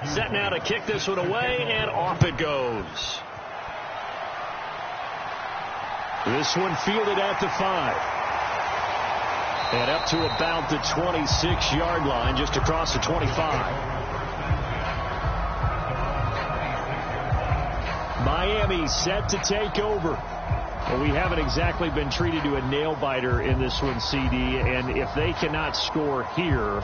Set now to kick this one away, and off it goes. This one fielded at the 5. And up to about the 26-yard line, just across the 25. Miami set to take over. Well, we haven't exactly been treated to a nail-biter in this one, CD, and if they cannot score here,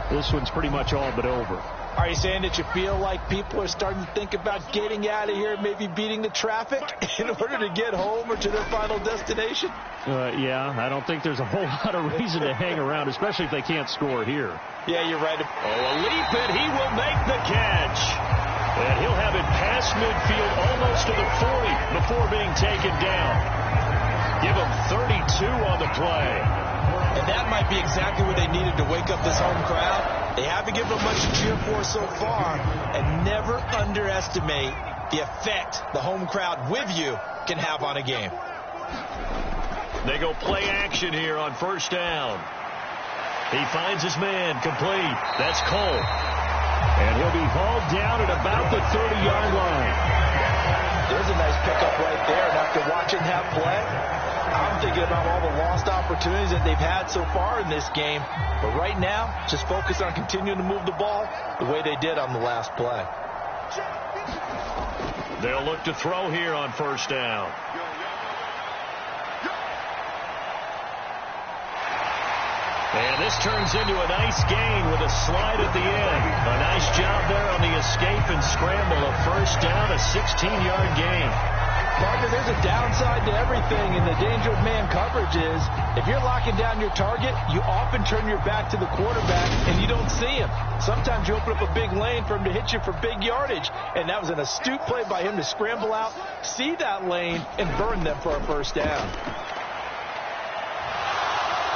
this one's pretty much all but over. Are you saying that you feel like people are starting to think about getting out of here, maybe beating the traffic in order to get home or to their final destination? Yeah, I don't think there's a whole lot of reason to hang around, especially if they can't score here. Yeah, you're right. Oh, a leap, and he will make the catch. And he'll have it past midfield almost to the 40 before being taken down. Give him 32 on the play. And that might be exactly what they needed to wake up this home crowd. They haven't given them much to cheer for so far, and never underestimate the effect the home crowd with you can have on a game. They go play action here on first down. He finds his man complete. That's Cole. And he'll be hauled down at about the 30-yard line. There's a nice pickup right there. And after watching that play, I'm thinking about all the lost opportunities that they've had so far in this game. But right now, just focus on continuing to move the ball the way they did on the last play. They'll look to throw here on first down. And this turns into a nice gain with a slide at the end. A nice job there on the escape and scramble. A first down, a 16-yard gain. Partner, there's a downside to everything, and the danger of man coverage is if you're locking down your target, you often turn your back to the quarterback and you don't see him. Sometimes you open up a big lane for him to hit you for big yardage, and that was an astute play by him to scramble out, see that lane, and burn them for a first down.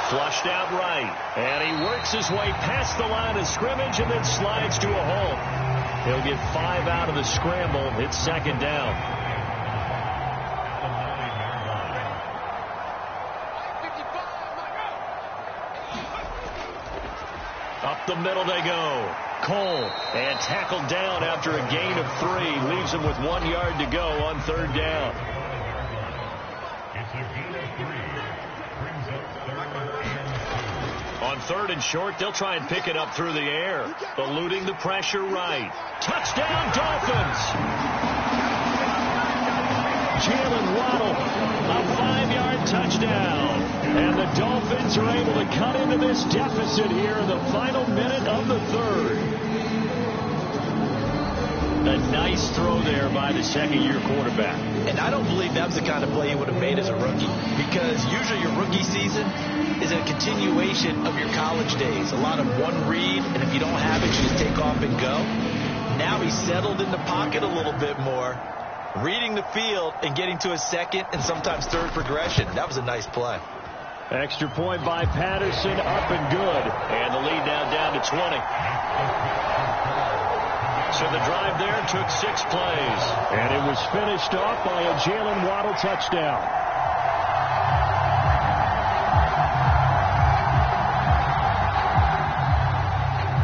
Flushed out right, and he works his way past the line of scrimmage and then slides to a hole. He'll get 5 out of the scramble. It's second down. Up the middle they go. Cole, and tackled down after a gain of 3. Leaves him with 1 yard to go on third down. On third and short, they'll try and pick it up through the air. Eluding the pressure right. Touchdown, Dolphins! Jalen Waddle, a 5-yard touchdown. And the Dolphins are able to cut into this deficit here in the final minute of the third. A nice throw there by the second-year quarterback. And I don't believe that was the kind of play he would have made as a rookie, because usually your rookie season is a continuation of your college days. A lot of one read, and if you don't have it, you just take off and go. Now he's settled in the pocket a little bit more, reading the field and getting to his second and sometimes third progression. That was a nice play. Extra point by Patterson, up and good. And the lead now down to 20. So the drive there took 6 plays. And it was finished off by a Jalen Waddle touchdown.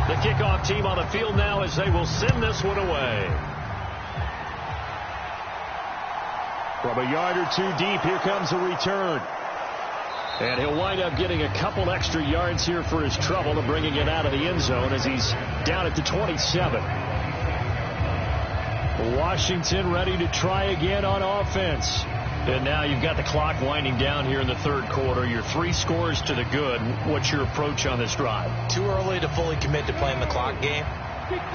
The kickoff team on the field now as they will send this one away. From a yard or 2 deep, here comes a return. And he'll wind up getting a couple extra yards here for his trouble and bringing it out of the end zone as he's down at the 27. Washington ready to try again on offense. And now you've got the clock winding down here in the third quarter. You're 3 scores to the good. What's your approach on this drive? Too early to fully commit to playing the clock game.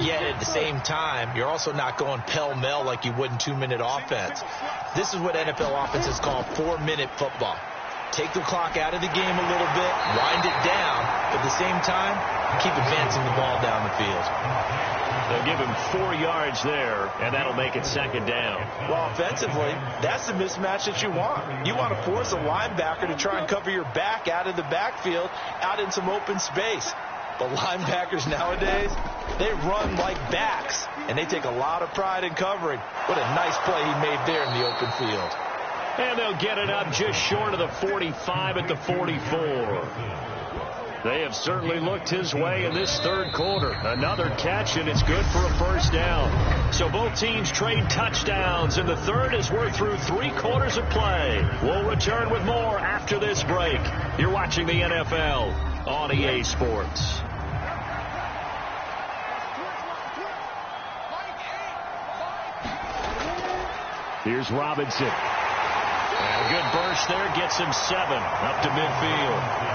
Yet at the same time, you're also not going pell-mell like you would in 2-minute offense. This is what NFL offenses call 4-minute football. Take the clock out of the game a little bit, wind it down, but at the same time, keep advancing the ball down the field. They'll give him 4 yards there, and that'll make it second down. Well, offensively, that's the mismatch that you want. You want to force a linebacker to try and cover your back out of the backfield, out in some open space. But linebackers nowadays, they run like backs, and they take a lot of pride in covering. What a nice play he made there in the open field. And they'll get it up just short of the 45 at the 44. They have certainly looked his way in this third quarter. Another catch, and it's good for a first down. So both teams trade touchdowns in the third as we're through 3 quarters of play. We'll return with more after this break. You're watching the NFL on EA Sports. Here's Robinson. And a good burst there gets him 7 up to midfield.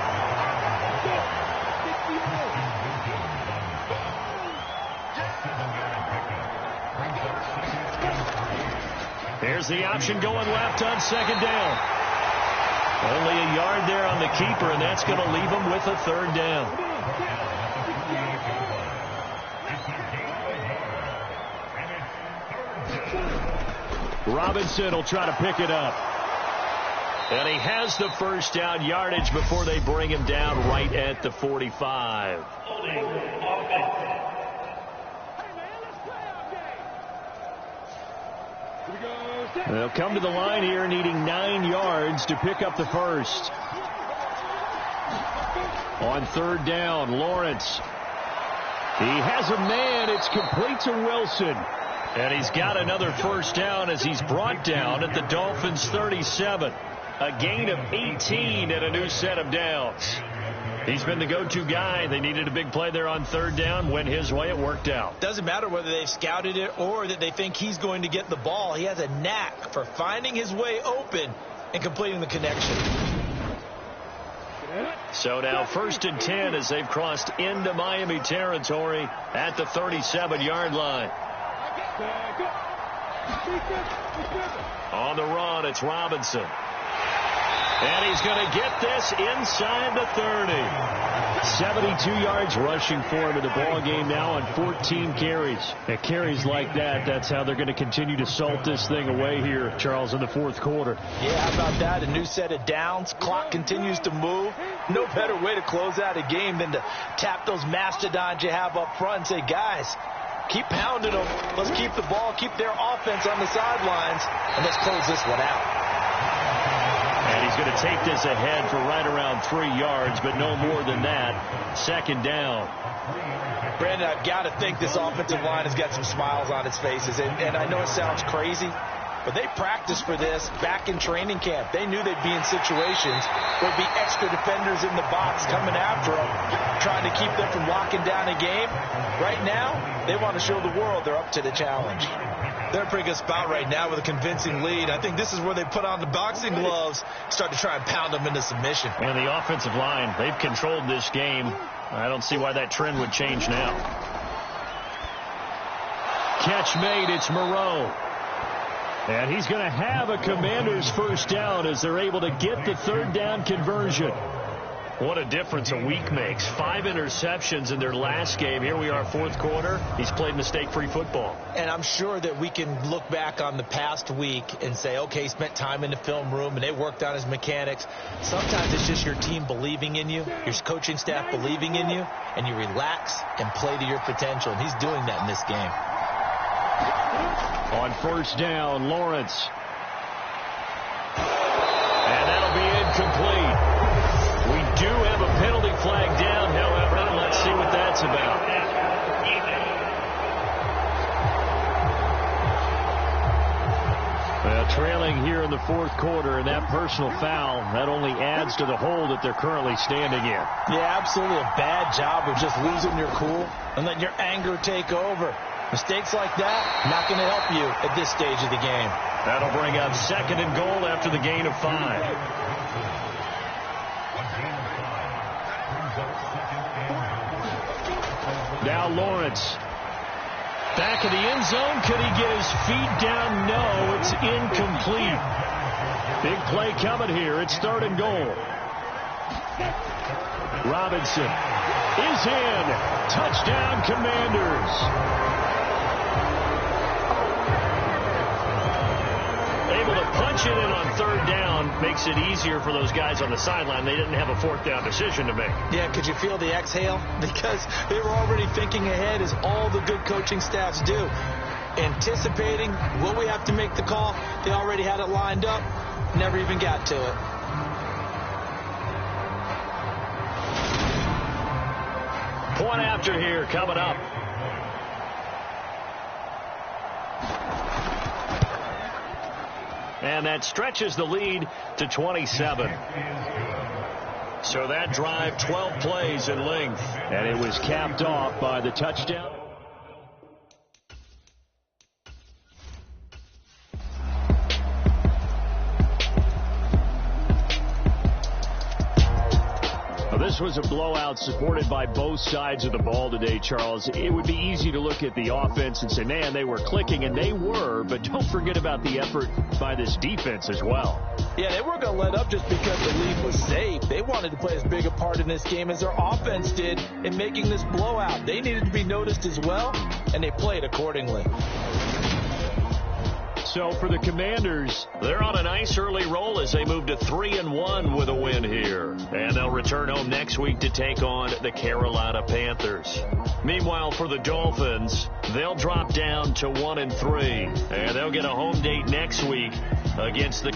Here's the option going left on second down. Only a yard there on the keeper, and that's going to leave him with a third down. Robinson will try to pick it up. And he has the first down yardage before they bring him down right at the 45. They'll come to the line here needing 9 yards to pick up the first. On third down, Lawrence. He has a man. It's complete to Wilson. And he's got another first down as he's brought down at the Dolphins' 37. A gain of 18 and a new set of downs. He's been the go-to guy. They needed a big play there on third down. Went his way. It worked out. Doesn't matter whether they've scouted it or that they think he's going to get the ball. He has a knack for finding his way open and completing the connection. So now 1st and 10 as they've crossed into Miami territory at the 37-yard line. On the run, it's Robinson. And he's going to get this inside the 30. 72 yards rushing for him in the ball game now on 14 carries. And carries like that, that's how they're going to continue to salt this thing away here, Charles, in the fourth quarter. Yeah, how about that? A new set of downs. Clock continues to move. No better way to close out a game than to tap those mastodons you have up front and say, guys, keep pounding them. Let's keep the ball, keep their offense on the sidelines, and let's close this one out. And he's going to take this ahead for right around 3 yards, but no more than that. Second down. Brandon, I've got to think this offensive line has got some smiles on its faces. And I know it sounds crazy, but they practiced for this back in training camp. They knew they'd be in situations where there'd be extra defenders in the box coming after them, trying to keep them from locking down a game. Right now, they want to show the world they're up to the challenge. They're in a pretty good spot right now with a convincing lead. I think this is where they put on the boxing gloves, start to try and pound them into submission. And the offensive line, they've controlled this game. I don't see why that trend would change now. Catch made, it's Moreau. And he's going to have a Commanders first down as they're able to get the third down conversion. What a difference a week makes. 5 interceptions in their last game. Here we are, fourth quarter. He's played mistake-free football. And I'm sure that we can look back on the past week and say, okay, he spent time in the film room and they worked on his mechanics. Sometimes it's just your team believing in you, your coaching staff believing in you, and you relax and play to your potential. And he's doing that in this game. On first down, Lawrence. And that'll be incomplete. We do have a penalty flag down, however. Let's see what that's about. Well, trailing here in the fourth quarter, and that personal foul, that only adds to the hole that they're currently standing in. Yeah, absolutely a bad job of just losing your cool and letting your anger take over. Mistakes like that, not going to help you at this stage of the game. That'll bring up 2nd and goal after the gain of 5. Now Lawrence. Back of the end zone. Could he get his feet down? No, it's incomplete. Big play coming here. It's 3rd and goal. Robinson is in. Touchdown, Commanders. Able to punch it in on 3rd down makes it easier for those guys on the sideline. They didn't have a 4th down decision to make. Yeah, could you feel the exhale? Because they were already thinking ahead, as all the good coaching staffs do. Anticipating, will we have to make the call? They already had it lined up. Never even got to it. Point after here coming up. And that stretches the lead to 27. So that drive, 12 plays in length. And it was capped off by the touchdown. This was a blowout supported by both sides of the ball today, Charles. It would be easy to look at the offense and say, man, they were clicking, and they were, but don't forget about the effort by this defense as well. Yeah, they weren't going to let up just because the lead was safe. They wanted to play as big a part in this game as their offense did in making this blowout. They needed to be noticed as well, and they played accordingly. So for the Commanders, they're on a nice early roll as they move to 3-1 with a win here. And they'll return home next week to take on the Carolina Panthers. Meanwhile, for the Dolphins, they'll drop down to 1-3. And they'll get a home date next week against the